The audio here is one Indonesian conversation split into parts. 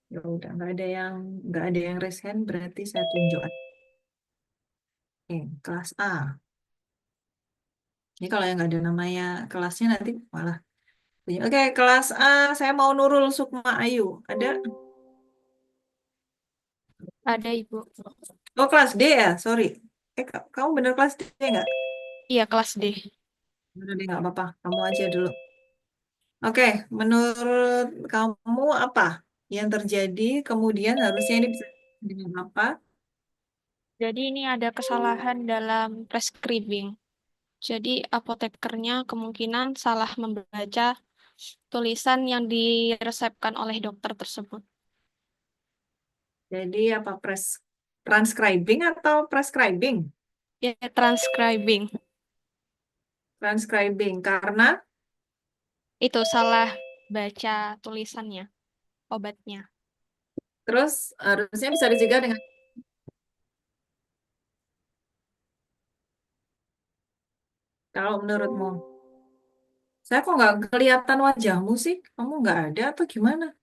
Ya udah, nggak ada yang raise hand, berarti saya tunjuk. Oke, kelas A. Ini kalau yang nggak ada namanya kelasnya nanti malah punya. Oke, kelas A, saya mau Nurul Sukma Ayu. Ada? Ada Ibu. Oh, kelas D ya, sorry. Kamu bener kelas D nggak? Iya, kelas D. Bener deh, nggak apa-apa. Kamu aja dulu. Oke, menurut kamu apa yang terjadi? Kemudian harusnya ini bisa dengan apa? Jadi ini ada kesalahan dalam prescribing. Jadi apotekernya kemungkinan salah membaca tulisan yang diresepkan oleh dokter tersebut. Jadi apa transcribing atau prescribing? Ya, transcribing. Transcribing karena Itu salah baca tulisannya, obatnya. terus harusnya bisa dicegah dengan kalau menurutmu. Saya kok nggak kelihatan wajahmu sih? Kamu nggak ada atau gimana?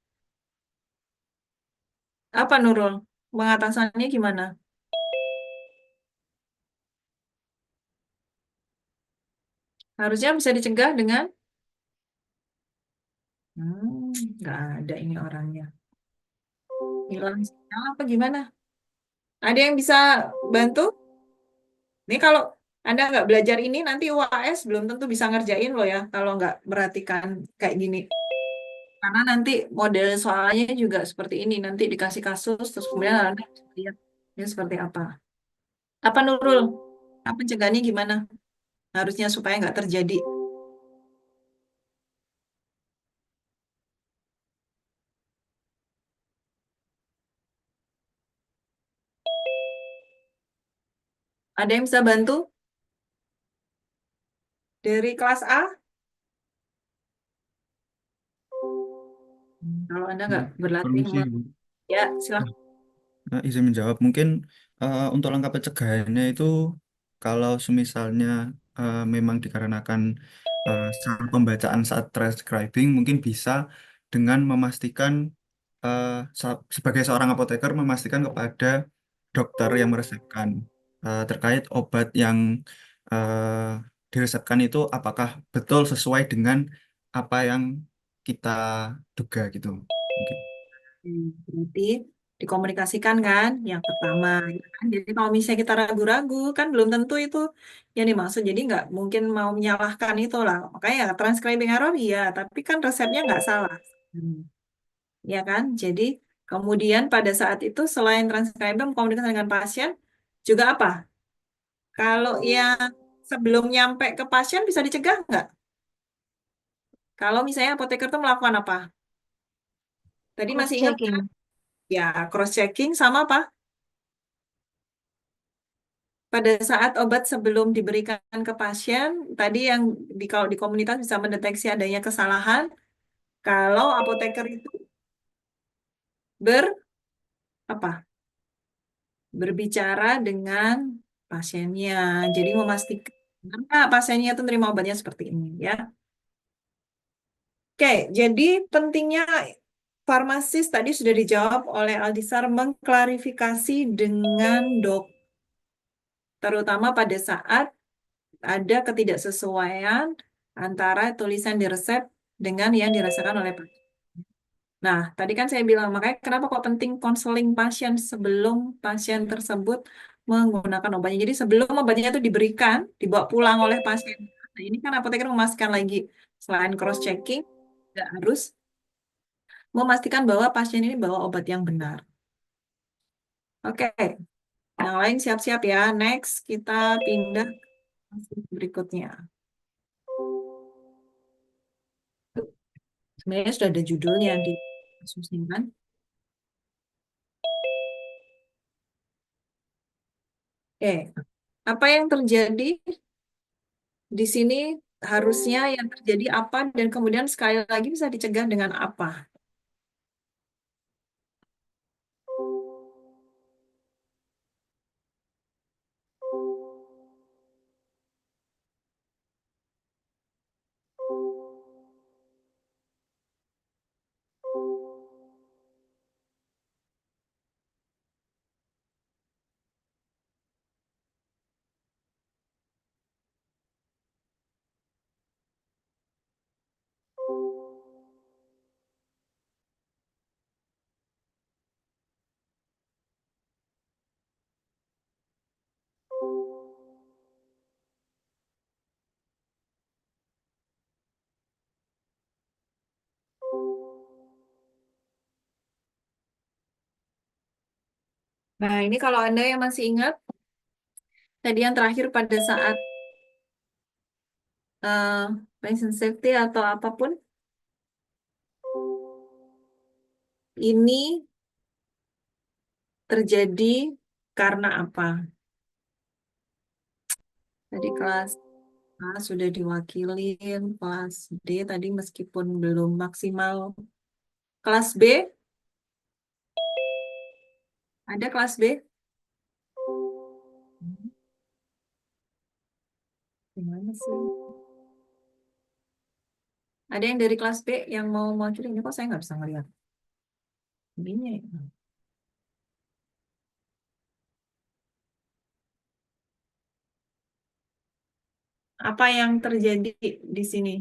Apa Nurul? Pengatasannya gimana? Harusnya bisa dicegah dengan nggak ada ini orangnya. Hilang sinyal apa gimana? Ada yang bisa bantu? Ini kalau Anda nggak belajar ini nanti UAS belum tentu bisa ngerjain loh ya kalau nggak merhatikan kayak gini. Karena nanti model soalnya juga seperti ini. Nanti dikasih kasus terus kemudian Anda bisa lihat ini seperti apa. Apa Nurul? Apa pencegahannya gimana? Harusnya supaya nggak terjadi. Ada yang bisa bantu dari kelas A? Kalau Anda nggak berlatih, Permisi, Bu. ya silahkan. Izin menjawab. Mungkin untuk langkah pencegahannya itu kalau semisalnya memang dikarenakan salah pembacaan saat transcribing, mungkin bisa dengan memastikan eh, sebagai seorang apoteker memastikan kepada dokter yang meresepkan terkait obat yang eh, diresepkan itu apakah betul sesuai dengan apa yang kita duga gitu. Mungkin. Berarti dikomunikasikan kan yang pertama. Ya kan? Jadi kalau misalnya kita ragu-ragu kan belum tentu itu yang dimaksud. Jadi nggak mungkin mau menyalahkan itu lah. Makanya transcribing error iya, tapi kan resepnya nggak salah. Hmm. Ya kan? Jadi kemudian pada saat itu selain transcribing komunikasi dengan pasien juga apa? Kalau yang sebelum nyampe ke pasien bisa dicegah nggak? Kalau misalnya apoteker itu melakukan apa? Tadi Cross masih ingat kan? checking. Ya, cross checking sama apa? Pada saat obat sebelum diberikan ke pasien, tadi yang kalau di komunitas bisa mendeteksi adanya kesalahan, kalau apoteker itu ber apa? Berbicara dengan pasiennya. Jadi memastikan benar pasiennya itu terima obatnya seperti ini ya. Oke, jadi pentingnya farmasis tadi sudah dijawab oleh Aldisar mengklarifikasi dengan dok, terutama pada saat ada ketidaksesuaian antara tulisan di resep dengan yang dirasakan oleh pasien. Nah, tadi kan saya bilang, makanya kenapa kok penting konseling pasien sebelum pasien tersebut menggunakan obatnya. Jadi sebelum obatnya itu diberikan, dibawa pulang oleh pasien. Nah, ini kan apoteker memastikan lagi, selain cross-checking, juga harus memastikan bahwa pasien ini bawa obat yang benar. Oke, yang lain siap-siap ya. Next, kita pindah ke berikutnya. Sebenarnya sudah ada judulnya di kasusnya kan. Oke, apa yang terjadi di sini harusnya yang terjadi apa dan kemudian sekali lagi bisa dicegah dengan apa? Nah, ini kalau Anda yang masih ingat, tadi yang terakhir pada saat patient safety atau apapun, ini terjadi karena apa? Tadi kelas A sudah diwakilin, kelas D tadi meskipun belum maksimal. Kelas B, ada kelas B? Gimana sih? Ada yang dari kelas B yang mau mewakili ini kok saya nggak bisa ngeliat. Begini ya. Apa yang terjadi di sini?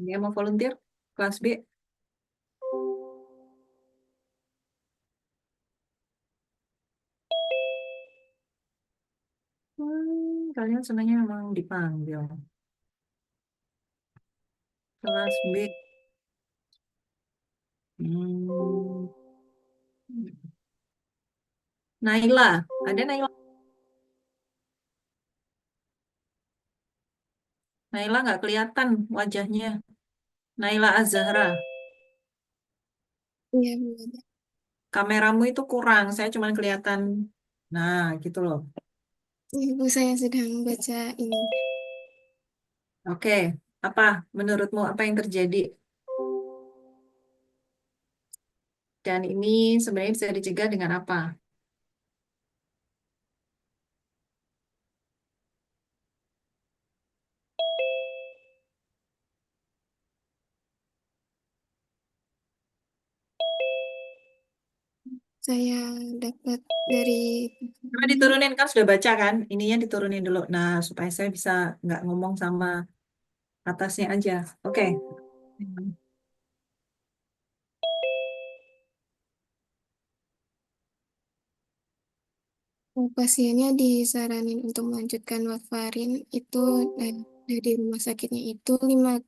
Dia mau volunteer? Kelas B? Kalian senangnya memang dipanggil. Kelas B. Hmm. Naila, ada Naila? Naila nggak kelihatan wajahnya. Naila Azahra, Iya, Bu, ada. kameramu itu kurang. Saya cuma kelihatan. Nah, gitu loh. Iya, Bu, saya sedang baca ini. Oke, apa menurutmu apa yang terjadi? Dan ini sebenarnya bisa dicegah dengan apa? Saya dapat dari Coba diturunin kan sudah baca kan? Ininya diturunin dulu. Nah, supaya saya bisa nggak ngomong sama atasnya aja. Oke. pasiennya disaranin untuk melanjutkan warfarin itu dari rumah sakitnya itu 5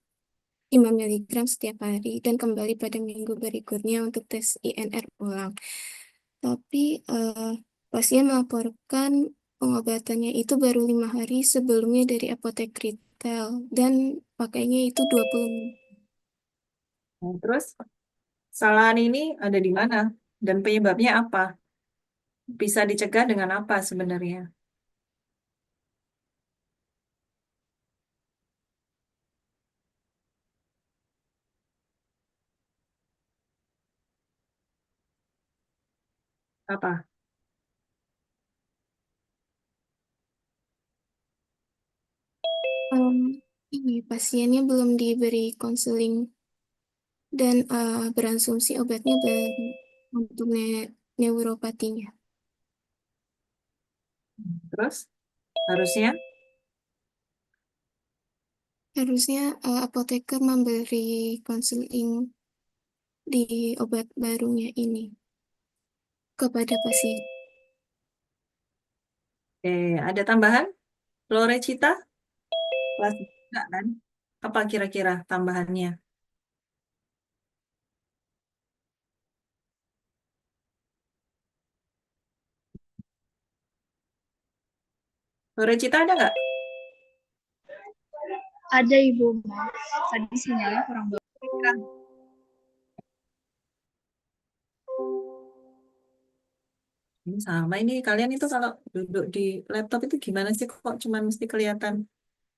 miligram setiap hari dan kembali pada minggu berikutnya untuk tes INR ulang. Tapi pasien melaporkan pengobatannya itu baru 5 hari sebelumnya dari apotek retail dan pakainya itu 20 Nah, terus kesalahan ini ada di mana? Dan penyebabnya apa? Bisa dicegah dengan apa sebenarnya? Apa? Em, ini pasiennya belum diberi konseling dan berasumsi obatnya untuk neuropatinya. Terus harusnya Harusnya apoteker memberi konseling di obat barunya ini kepada pasien. ada tambahan? Florecita? Kelas enggak kan? Apa kira-kira tambahannya? Florecita ada nggak? Ada Ibu, tadi sinyalnya kurang bagus. Kira-kira. Ini sama ini kalian itu kalau duduk di laptop itu gimana sih kok cuma mesti kelihatan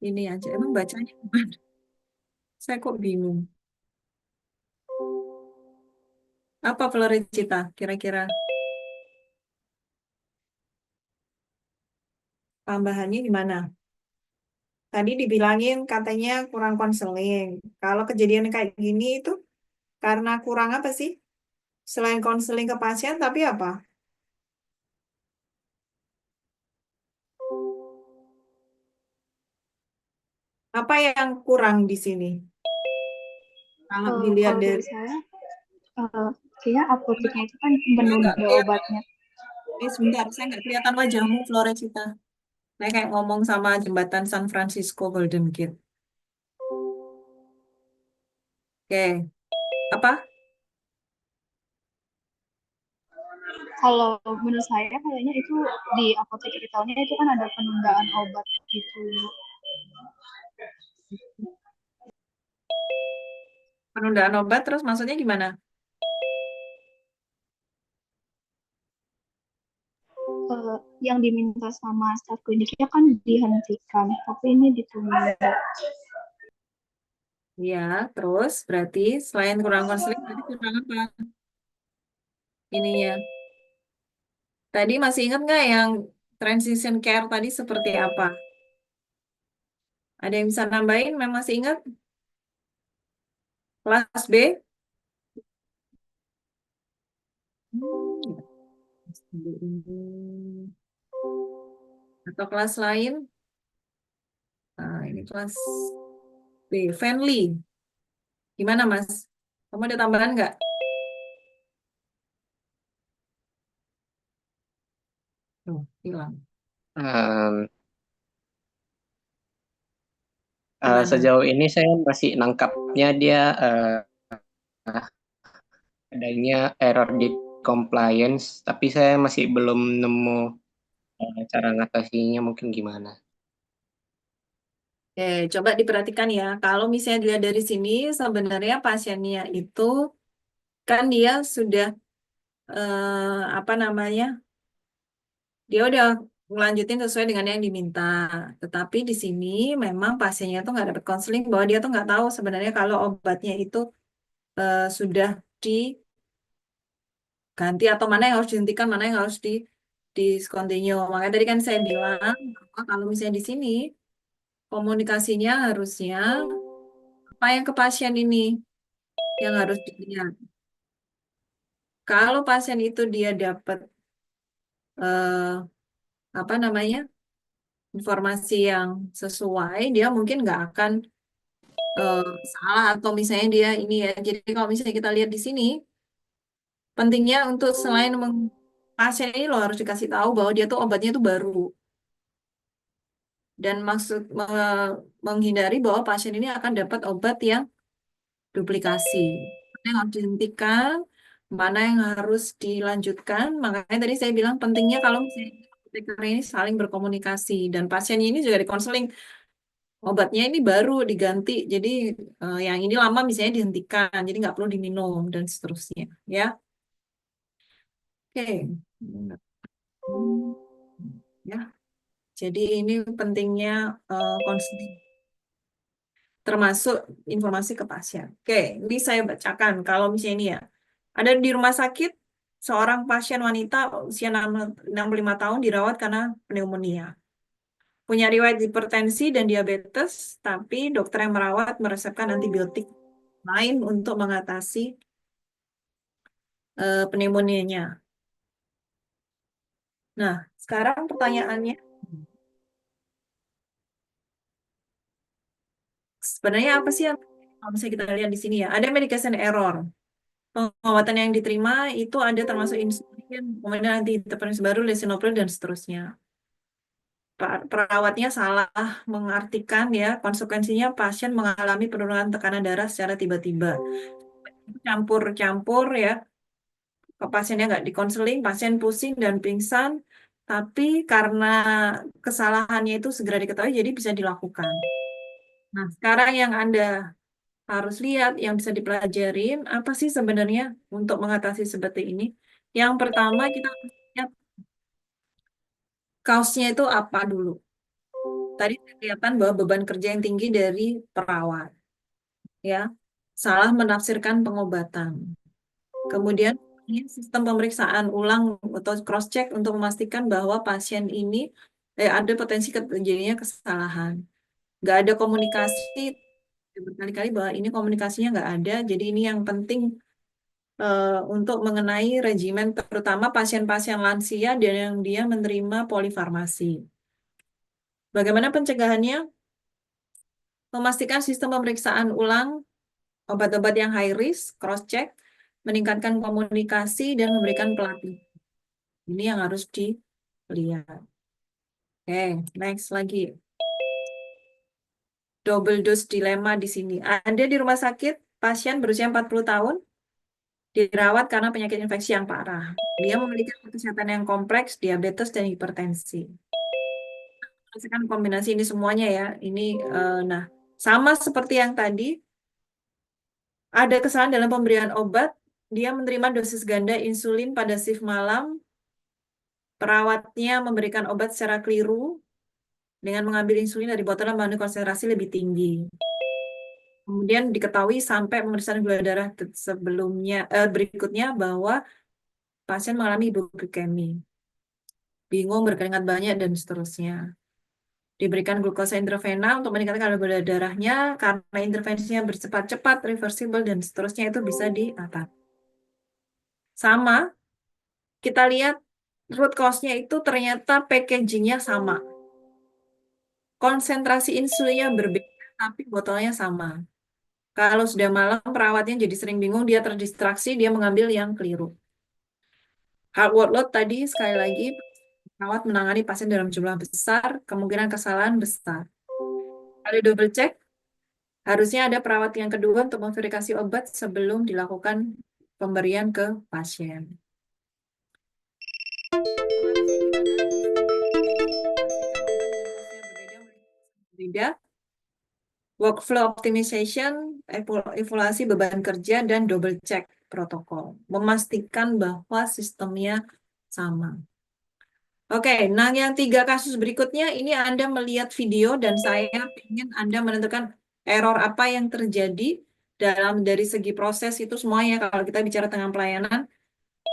ini aja. Emang bacanya gimana? Saya kok bingung. Apa Florecita kira-kira tambahannya gimana? Tadi dibilangin katanya kurang konseling. Kalau kejadian kayak gini itu karena kurang apa sih? Selain konseling ke pasien, tapi apa? Apa yang kurang di sini? Kalau dilihat Kalau dari dari saya, kayaknya apoteknya itu kan saya nggak menunda kelihatan. obatnya. Sebentar, saya nggak kelihatan wajahmu, Floresita. Saya kayak ngomong sama jembatan San Francisco Golden Gate. Oke, apa? Kalau menurut saya kayaknya itu di apotek retailnya itu kan ada penundaan obat gitu. Penundaan obat, terus maksudnya gimana? Yang diminta sama staf kliniknya kan dihentikan, tapi ini ditunda. Iya, terus berarti selain kurang konseling, berarti kurang apa ininya? Tadi masih ingat nggak yang transition care tadi seperti apa? Ada yang bisa nambahin? Memang masih ingat? Kelas B? Kelas B ini. Atau kelas lain? Nah, ini kelas B. Friendly. Gimana, Mas? Kamu ada tambahan nggak? Oh, hilang. Em, Gimana? Sejauh ini saya masih nangkapnya dia adanya error di compliance, tapi saya masih belum nemu cara ngatasinya mungkin gimana. Oke, coba diperhatikan ya. Kalau misalnya dilihat dari sini, sebenarnya pasiennya itu kan dia sudah apa namanya? Dia udah ngelanjutin sesuai dengan yang diminta. Tetapi di sini memang pasiennya tuh nggak dapat konseling bahwa dia tuh nggak tahu sebenarnya kalau obatnya itu sudah diganti atau mana yang harus dihentikan, mana yang harus di discontinue. Makanya tadi kan saya bilang bahwa kalau misalnya di sini komunikasinya harusnya apa yang ke pasien ini yang harus dilihat. Kalau pasien itu dia dapat eh, apa namanya informasi yang sesuai, dia mungkin nggak akan eh, salah atau misalnya dia ini ya. Jadi kalau misalnya kita lihat di sini, pentingnya untuk selain pasien ini loh harus dikasih tahu bahwa dia tuh obatnya itu baru dan maksud menghindari bahwa pasien ini akan dapat obat yang duplikasi. Mana yang harus dihentikan, mana yang harus dilanjutkan. Makanya tadi saya bilang pentingnya kalau misalnya apoteker ini saling berkomunikasi dan pasiennya ini juga dikonseling. Obatnya ini baru diganti, jadi yang ini lama misalnya dihentikan, jadi nggak perlu diminum dan seterusnya, ya. Oke, ya. Jadi ini pentingnya konseling, termasuk informasi ke pasien. Oke, ini saya bacakan. Kalau misalnya ini ya, ada di rumah sakit seorang pasien wanita usia 65 tahun dirawat karena pneumonia. Punya riwayat hipertensi dan diabetes, tapi dokter yang merawat meresepkan antibiotik lain untuk mengatasi pneumonia-nya. Nah, sekarang pertanyaannya, sebenarnya apa sih yang kalau misalnya kita lihat di sini ya, ada medication error. Pengobatan yang diterima itu ada termasuk insulin, kemudian antihipertensi baru, lisinopril, dan seterusnya. Perawatnya salah mengartikan ya, konsekuensinya pasien mengalami penurunan tekanan darah secara tiba-tiba. Campur-campur ya, ke pasiennya nggak dikonseling, pasien pusing dan pingsan, tapi karena kesalahannya itu segera diketahui, jadi bisa dilakukan. Nah, sekarang yang Anda harus lihat, yang bisa dipelajarin, apa sih sebenarnya untuk mengatasi seperti ini? Yang pertama, kita harus lihat kaosnya itu apa dulu. Tadi kelihatan bahwa beban kerja yang tinggi dari perawat, ya, salah menafsirkan pengobatan. Kemudian ini sistem pemeriksaan ulang atau cross check untuk memastikan bahwa pasien ini ada potensi terjadinya kesalahan. Nggak ada komunikasi berkali-kali bahwa ini komunikasinya nggak ada. Jadi ini yang penting untuk mengenai regimen terutama pasien-pasien lansia dan yang dia menerima polifarmasi. Bagaimana pencegahannya? memastikan sistem pemeriksaan ulang obat-obat yang high risk, cross-check, meningkatkan komunikasi, dan memberikan pelatihan. Ini yang harus dilihat. Oke, next lagi. Double dose dilema di sini. Anda di rumah sakit, pasien berusia 40 tahun, dirawat karena penyakit infeksi yang parah. Dia memiliki kesehatan yang kompleks, diabetes, dan hipertensi. Kan kombinasi ini semuanya ya. Ini, nah, sama seperti yang tadi, ada kesalahan dalam pemberian obat. Dia menerima dosis ganda insulin pada shift malam. Perawatnya memberikan obat secara keliru dengan mengambil insulin dari botol yang mengandung konsentrasi lebih tinggi. Kemudian diketahui sampai pemeriksaan gula darah berikutnya bahwa pasien mengalami hipoglikemi, bingung, berkeringat banyak, dan seterusnya. Diberikan glukosa intravenal untuk meningkatkan kadar gula darahnya karena intervensinya bersifat-cepat, reversible, dan seterusnya itu bisa diatasi. Sama, kita lihat root cause-nya itu ternyata packaging-nya sama. Konsentrasi insulinnya berbeda, tapi botolnya sama. Kalau sudah malam, perawatnya jadi sering bingung, dia terdistraksi, dia mengambil yang keliru. Hard workload tadi, sekali lagi, perawat menangani pasien dalam jumlah besar, kemungkinan kesalahan besar. Kalau double check, harusnya ada perawat yang kedua untuk memverifikasi obat sebelum dilakukan pemberian ke pasien. Berbeda. Workflow optimization, evaluasi beban kerja, dan double check protokol. Memastikan bahwa sistemnya sama. Oke, nah yang 3 kasus berikutnya, ini Anda melihat video dan saya ingin Anda menentukan error apa yang terjadi dari segi proses itu semuanya. Kalau kita bicara tentang pelayanan,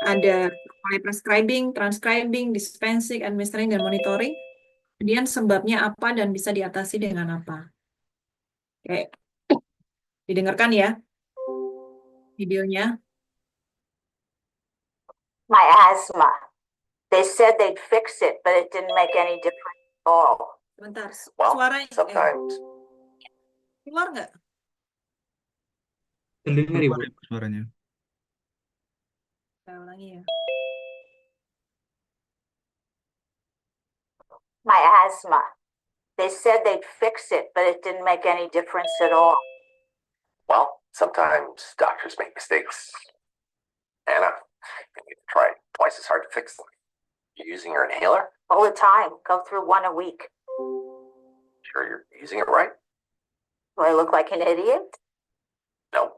ada mulai prescribing, transcribing, dispensing, administering, dan monitoring. Kemudian sebabnya apa dan bisa diatasi dengan apa. Oke, didengarkan ya videonya. My asthma. They said they'd fix it, but it didn't make any difference at all. Sebentar, Well, suaranya sometimes. keluar nggak? Terdengar Ibu. Keluar suaranya. Saya ulangi ya. My asthma. They said they'd fix it, but it didn't make any difference at all. Well, sometimes doctors make mistakes. Anna, you need to try twice as hard to fix them. You're using your inhaler? All the time. Go through one a week. Sure you're using it right? Do I look like an idiot? No.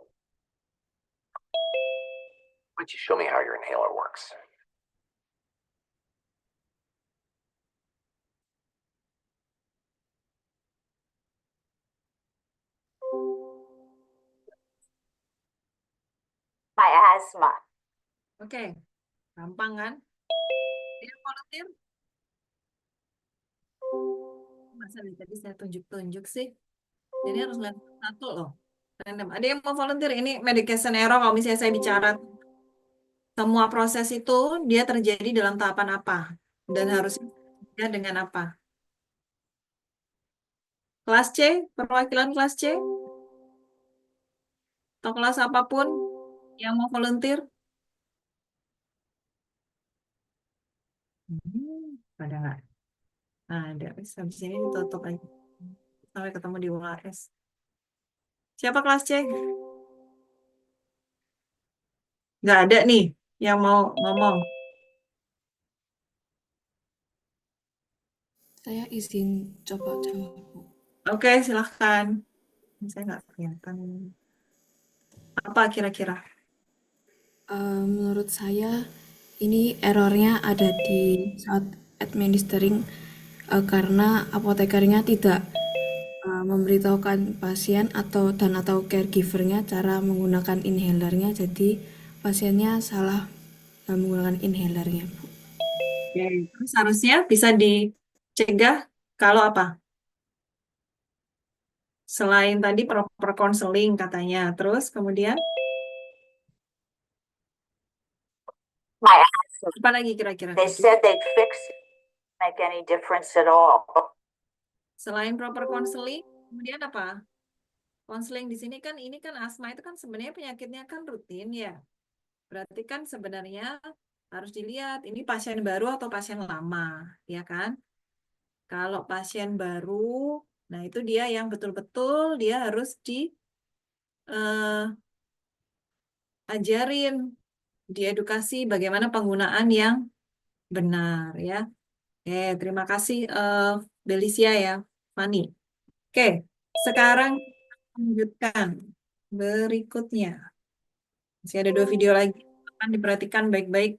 Why don't you show me how your inhaler works? My asthma. Oke, gampang kan? Dia volunteer? Masa dari tadi saya tunjuk-tunjuk sih? Jadi harus lihat satu loh. Random. Ada yang mau volunteer? Ini medication error kalau misalnya saya bicara semua proses itu dia terjadi dalam tahapan apa? Dan harusnya dengan apa? Kelas C, perwakilan kelas C? Atau kelas apapun yang mau volunteer? Ada nggak? Nah, ada. Habis ini ditutup aja. Sampai ketemu di UAS. Siapa kelas C? Nggak ada nih yang mau ngomong. Saya izin coba jawab, Bu. Oke, silahkan. Saya nggak kelihatan. Apa kira-kira? Menurut saya ini errornya ada di saat administering karena apotekernya tidak memberitahukan pasien atau caregivernya cara menggunakan inhalernya, jadi pasiennya salah menggunakan inhalernya, Bu. Oke, terus harusnya bisa dicegah kalau apa? Selain tadi proper counseling katanya, terus kemudian My asthma. apa lagi kira-kira? They said they'd fix it. Make any difference at all. Selain proper counseling, Kemudian apa? Konseling di sini kan ini kan asma itu kan sebenarnya penyakitnya kan rutin ya. Berarti kan sebenarnya harus dilihat ini pasien baru atau pasien lama, ya kan? Kalau pasien baru, nah itu dia yang betul-betul dia harus diajarin, diedukasi bagaimana penggunaan yang benar ya. Oke, terima kasih Delicia ya, Fani. Oke, sekarang lanjutkan berikutnya. Masih ada 2 video lagi, akan diperhatikan baik-baik.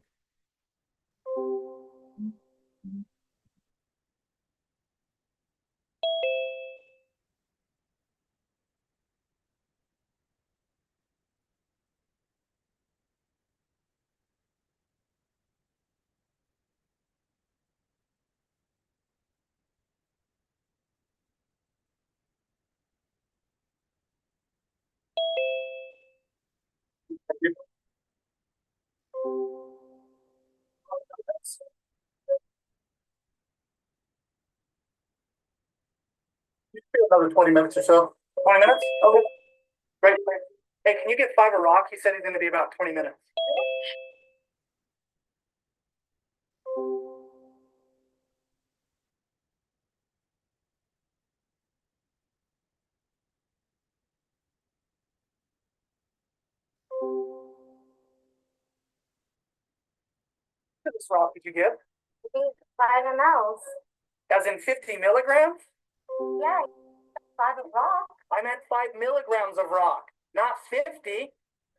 Another 20 minutes or so. 20 minutes? Okay. Great. Hey, can you get 5 a rock? He said he's going to be about 20 minutes. What this rock did you get? 5 mLs. As in 50 milligrams? Yeah, 5 of rock. I meant 5 milligrams of rock, not 50.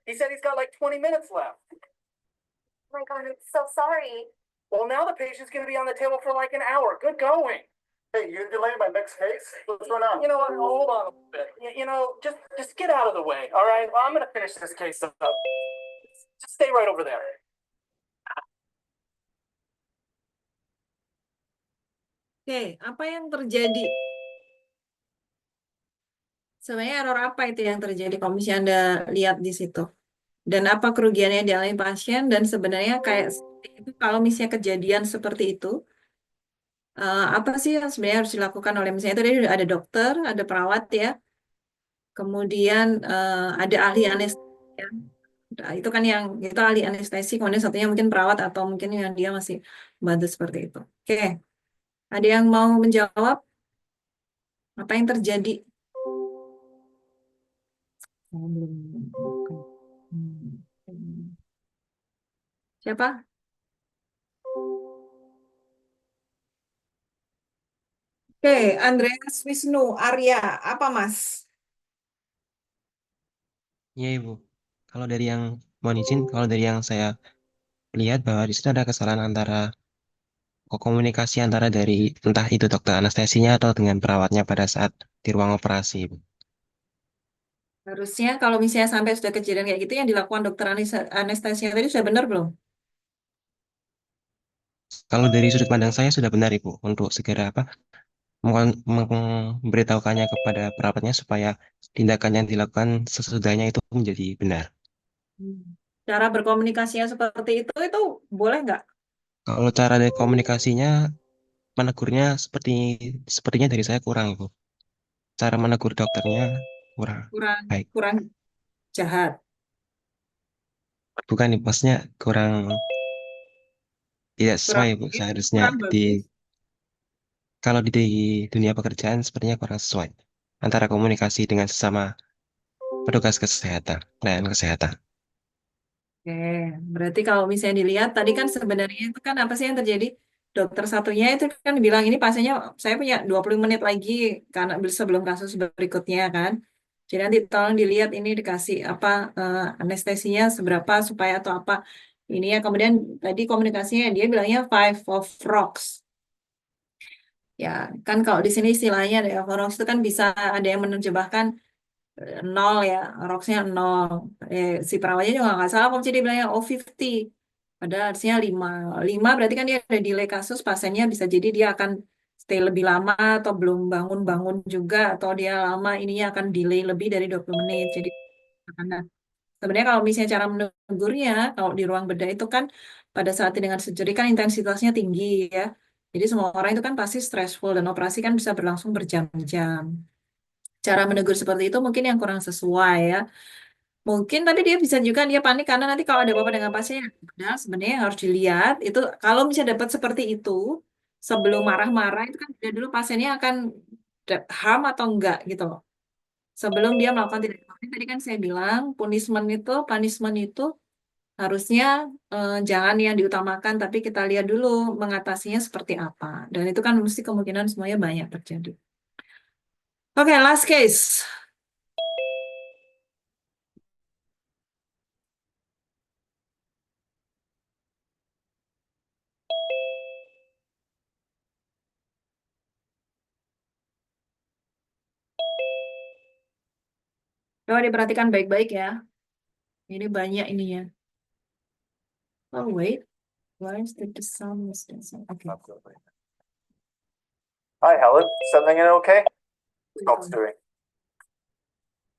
He said he's got like 20 minutes left. Oh my God, I'm so sorry. Well, now the patient's going to be on the table for like an hour. Good going. Hey, you're delaying my next case? What's going on? You know what? Hold on a bit. Just get out of the way. All right. Well, I'm going to finish this case up. Just stay right over there. Oke, apa yang terjadi? Sebenarnya error apa itu yang terjadi kalau misalnya Anda lihat di situ? Dan apa kerugiannya yang dialami pasien? Dan sebenarnya kayak itu kalau misalnya kejadian seperti itu, apa sih yang sebenarnya harus dilakukan oleh misalnya tadi ada dokter, ada perawat ya, kemudian ada ahli anestesi. Ya. Nah, itu kan yang itu ahli anestesi, kemudian satunya mungkin perawat atau mungkin yang dia masih bantu seperti itu. Oke, ada yang mau menjawab apa yang terjadi? Siapa? Oke, Andreas Wisnu Arya, apa Mas? Iya Ibu, kalau dari yang mohon izin, kalau dari yang saya lihat bahwa di situ ada kesalahan antara komunikasi antara dari entah itu dokter anestesinya atau dengan perawatnya pada saat di ruang operasi, Ibu. Harusnya kalau misalnya sampai sudah kejadian kayak gitu yang dilakukan dokter anestesi tadi sudah benar belum? Kalau dari sudut pandang saya sudah benar Ibu untuk segera memberitahukannya kepada perawatnya supaya tindakan yang dilakukan sesudahnya itu menjadi benar. Cara berkomunikasinya seperti itu boleh nggak? Kalau cara dari komunikasinya menegurnya sepertinya dari saya kurang Ibu. Cara menegur dokternya kurang Kurang baik. kurang jahat. Bukan nih, maksudnya kurang tidak sesuai Kurang Bu. baik, Seharusnya kurang bagus. kalau di dunia pekerjaan sepertinya kurang sesuai antara komunikasi dengan sesama petugas kesehatan, pelayanan kesehatan. Oke, berarti kalau misalnya dilihat tadi kan sebenarnya itu kan apa sih yang terjadi? Dokter satunya itu kan bilang ini pasiennya saya punya 20 menit lagi karena sebelum kasus berikutnya kan. Jadi nanti tolong dilihat ini dikasih apa anestesinya seberapa supaya atau apa ini ya. Kemudian tadi komunikasinya dia bilangnya 5 of rocks. Ya, kan kalau di sini istilahnya ada rocks itu kan bisa ada yang menerjemahkan 0 ya, rocksnya 0. Si perawatnya juga nggak salah, kalau dia bilangnya 50. Padahal harusnya 5. 5 berarti kan dia ada delay kasus, pasiennya bisa jadi dia akan stay lebih lama atau belum bangun-bangun juga, atau dia lama ininya akan delay lebih dari 20 menit. Jadi karena sebenarnya kalau misalnya cara menegurnya, kalau di ruang bedah itu kan pada saat dengan surgery kan intensitasnya tinggi ya. Jadi semua orang itu kan pasti stressful dan operasi kan bisa berlangsung berjam-jam. cara menegur seperti itu mungkin yang kurang sesuai ya. Mungkin tapi dia bisa juga dia panik karena nanti kalau ada apa-apa dengan pasien, padahal sebenarnya yang harus dilihat itu kalau misalnya dapat seperti itu sebelum marah-marah itu kan dilihat dulu pasiennya akan harm atau enggak gitu loh. Sebelum dia melakukan tindak lanjut, tadi kan saya bilang punishment itu harusnya jangan yang diutamakan, tapi kita lihat dulu mengatasinya seperti apa. Dan itu kan mesti kemungkinan semuanya banyak terjadi. Oke, last case. Coba diperhatikan baik-baik ya. Ini banyak ininya. Oh, wait. Why is the sound missing? Okay. Absolutely. Hi, Helen. Settling in okay? Scott's doing.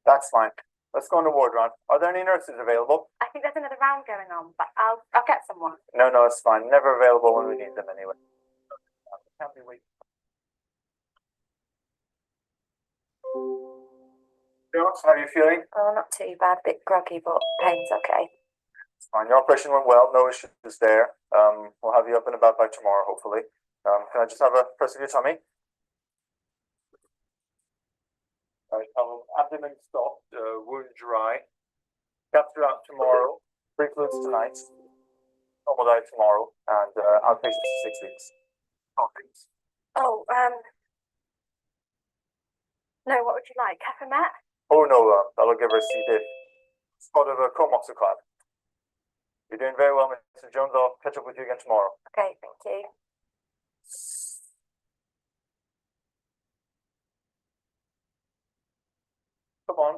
That's fine. Let's go on the ward round. Are there any nurses available? I think there's another round going on, but I'll get someone. No, it's fine. Never available when we need them anyway. Can't be waiting. Jones, how are you feeling? Oh, not too bad. A bit groggy, but pain's okay. It's fine. Your operation went well. No issues there. We'll have you up and about by tomorrow, hopefully. Can I just have a press of your tummy? Right, abdomen stopped, wound dry. Catheter out tomorrow. Free fluids tonight. Normal diet tomorrow, and outpatient for 6 weeks. Oh, no, what would you like? Caffeine? Oh no, that'll give her a C. diff. Spot of a Comoxiclab. You're doing very well, Mr. Jones. I'll catch up with you again tomorrow. Okay, thank you. Come on.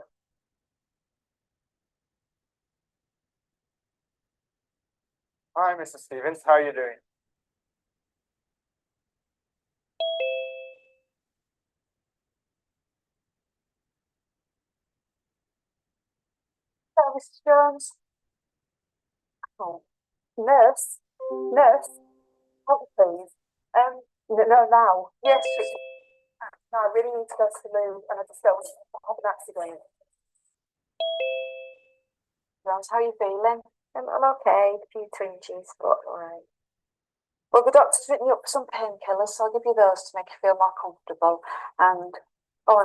Hi, Mr. Stevens. How are you doing? Hello, Mr. Jones. Oh, nurse? Help me, please. No, now. Yes. No, I really need to go to the loo, and I just don't want to have an accident. Jones, how are you feeling? I'm okay. A few twinges, but alright. Well, the doctor's written you up for some painkillers, so I'll give you those to make you feel more comfortable. And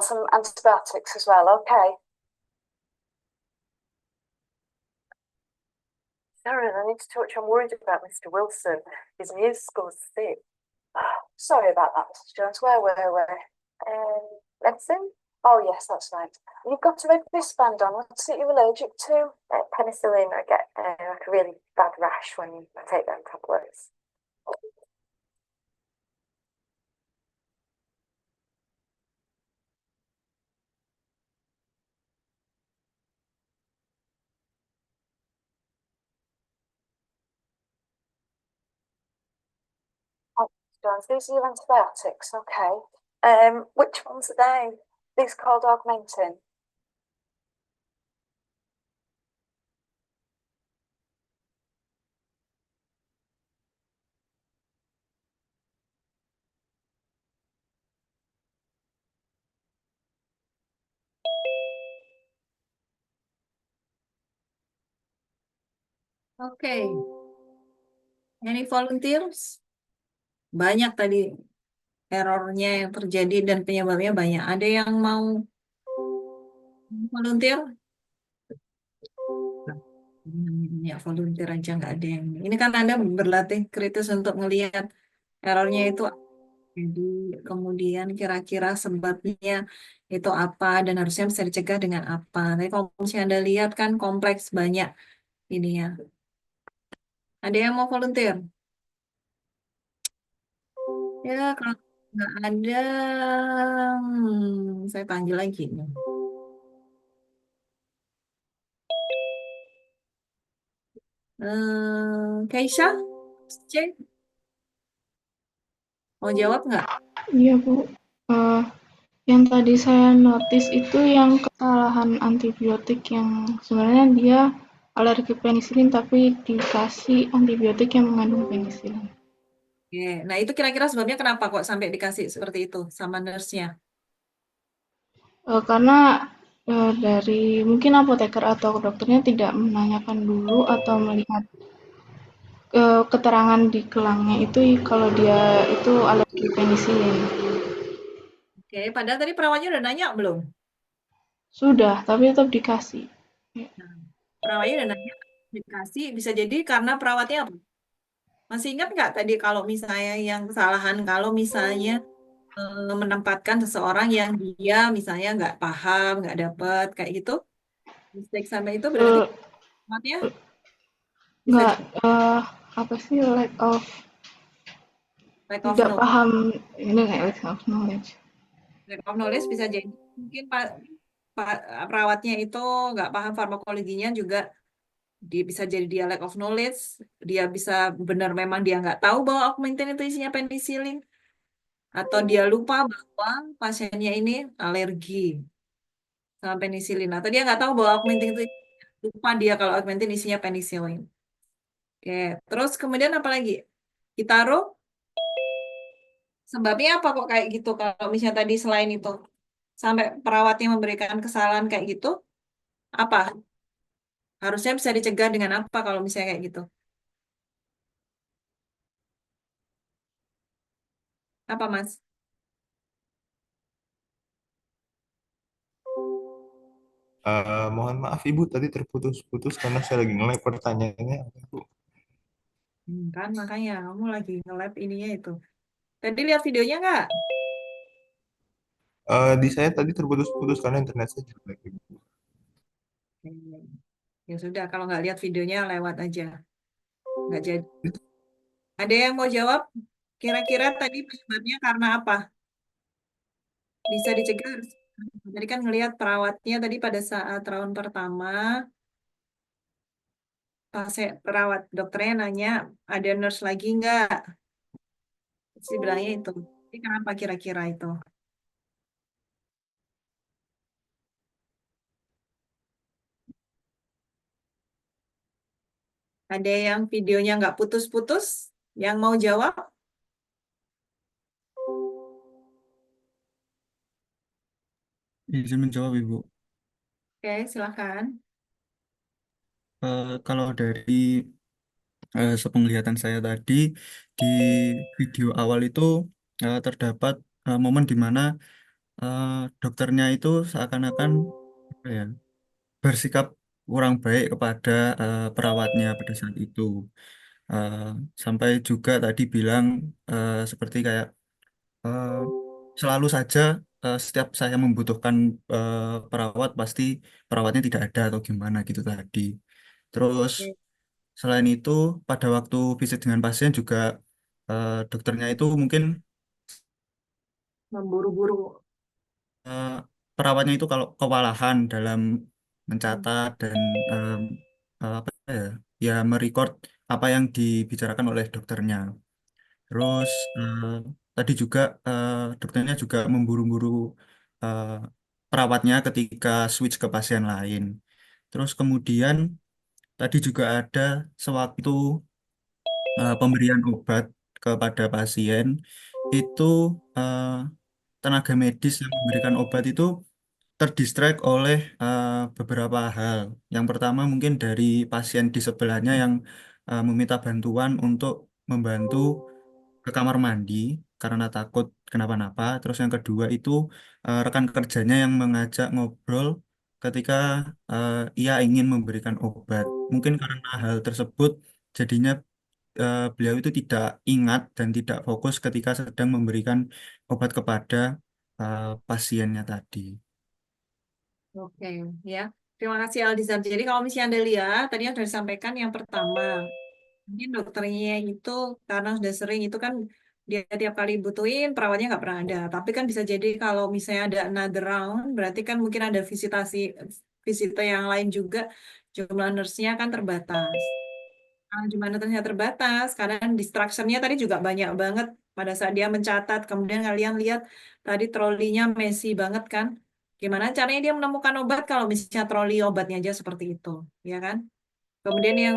some antibiotics as well, okay? Sharon, I need to touch. I'm worried about Mr. Wilson. His musical's sick. Sorry about that, Mr. Jones. Where were we? Medicine? Oh, yes, that's right. You've got a red wristband on. What's it you're allergic to? Penicillin. I get like a really bad rash when I take them tablets. Jones, these are your antibiotics, okay. Which ones are they? These called Augmentin. Okay. Any volunteers? Banyak tadi errornya yang terjadi dan penyebabnya banyak. Ada yang mau volunteer? Ya, volunteer aja nggak ada yang. Ini kan Anda berlatih kritis untuk melihat errornya itu. Jadi kemudian kira-kira sebabnya itu apa dan harusnya bisa dicegah dengan apa. Tapi kalau misalnya Anda lihat kan kompleks banyak ini ya. Ada yang mau volunteer? Ya, kalau nggak ada, saya panggil lagi. Keisha? Cek? Mau jawab nggak? Iya, Bu. Yang tadi saya notice itu yang kesalahan antibiotik yang sebenarnya dia alergi penisilin tapi dikasih antibiotik yang mengandung penisilin. Oke. Nah, itu kira-kira sebabnya kenapa kok sampai dikasih seperti itu sama nurse-nya? Karena dari mungkin apoteker atau dokternya tidak menanyakan dulu atau melihat keterangan di gelangnya itu kalau dia itu alergi penisilin. Oke, padahal tadi perawatnya udah nanya belum? Sudah, tapi tetap dikasih. Nah, perawatnya udah nanya, dikasih, bisa jadi karena perawatnya apa? Masih ingat nggak tadi kalau misalnya yang kesalahan, kalau misalnya menempatkan seseorang yang dia misalnya nggak paham, nggak dapet, kayak gitu, mistake sampai itu berarti Eh, perawatnya bisa Nggak, apa sih, lack of, lack of tidak know. paham, ini kayak lack of knowledge. Lack of knowledge bisa jadi mungkin perawatnya itu nggak paham farmakologinya juga, dia bisa jadi dia lack of knowledge, dia bisa benar memang dia nggak tahu bahwa Augmentin itu isinya penisilin, atau dia lupa bahwa pasiennya ini alergi sama penisilin, atau dia nggak tahu bahwa Augmentin itu, lupa dia kalau Augmentin isinya penisilin. Oke, terus kemudian apa lagi? Kitaro, sebabnya apa kok kayak gitu? Kalau misalnya tadi selain itu, sampai perawatnya memberikan kesalahan kayak gitu, apa? Harusnya bisa dicegah dengan apa kalau misalnya kayak gitu? Apa, Mas? Mohon maaf Ibu, tadi terputus-putus karena saya lagi nge-lag pertanyaannya apa, Bu? Kan makanya kamu lagi nge-lab ininya itu. Tadi lihat videonya nggak? Di saya tadi terputus-putus karena internet saya jelek, Ibu. Ya sudah, kalau nggak lihat videonya lewat aja. Nggak jadi. Ada yang mau jawab? Kira-kira tadi penyebabnya karena apa? Bisa dicegah. Tadi kan ngelihat perawatnya tadi pada saat round pertama, perawat dokternya nanya, ada nurse lagi nggak? Si bilangnya itu. Jadi kenapa kira-kira itu? Ada yang videonya nggak putus-putus? Yang mau jawab? Izin menjawab Ibu. Oke, silakan. Kalau dari sepenglihatan saya tadi di video awal itu terdapat momen di mana eh, dokternya itu seakan-akan apa ya, bersikap kurang baik kepada perawatnya pada saat itu. Eh, Sampai juga tadi bilang seperti kayak eh, selalu saja setiap saya membutuhkan perawat pasti perawatnya tidak ada atau gimana gitu tadi. Terus Oke. selain itu pada waktu visit dengan pasien juga dokternya itu mungkin Memburu-buru. eh, perawatnya itu kalau kewalahan dalam Hmm. mencatat dan apa ya, ya merecord apa yang dibicarakan oleh dokternya. Terus tadi juga dokternya juga memburu-buru eh, perawatnya ketika switch ke pasien lain. Terus kemudian tadi juga ada sewaktu pemberian obat kepada pasien itu eh, tenaga medis yang memberikan obat itu terdistract oleh beberapa hal. Yang pertama mungkin dari pasien di sebelahnya yang meminta bantuan untuk membantu ke kamar mandi karena takut kenapa-napa. Terus yang kedua itu rekan kerjanya yang mengajak ngobrol ketika ia ingin memberikan obat. Mungkin karena hal tersebut jadinya beliau itu tidak ingat dan tidak fokus ketika sedang memberikan obat kepada pasiennya tadi. Oke, ya. Terima kasih Aldizar. Jadi kalau misalnya Anda lihat, tadi yang sudah disampaikan yang pertama, mungkin dokternya itu karena sudah sering itu kan dia tiap kali butuhin perawatnya nggak pernah ada. Tapi kan bisa jadi kalau misalnya ada another round, berarti kan mungkin ada visita yang lain juga, jumlah nurse-nya kan terbatas. Kalau jumlah nurse-nya terbatas, kadang distraction-nya tadi juga banyak banget pada saat dia mencatat. Kemudian kalian lihat tadi trolinya messy banget kan. Gimana caranya dia menemukan obat kalau misalnya troli obatnya aja seperti itu, ya kan? Kemudian yang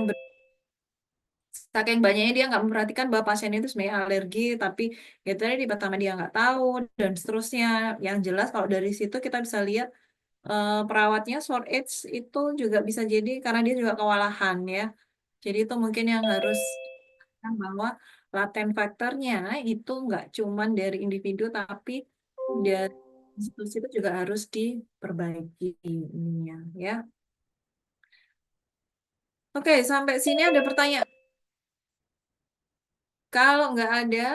saking banyaknya dia nggak memperhatikan bahwa pasien itu sebenarnya alergi, tapi ya tadi di pertama dia nggak tahu dan seterusnya. Yang jelas kalau dari situ kita bisa lihat perawatnya short age itu juga bisa jadi karena dia juga kewalahan ya. Jadi itu mungkin yang harus bahwa laten faktornya itu nggak cuman dari individu tapi dari institusi itu juga harus diperbaiki ininya ya. Oke, sampai sini ada pertanyaan. Kalau nggak ada,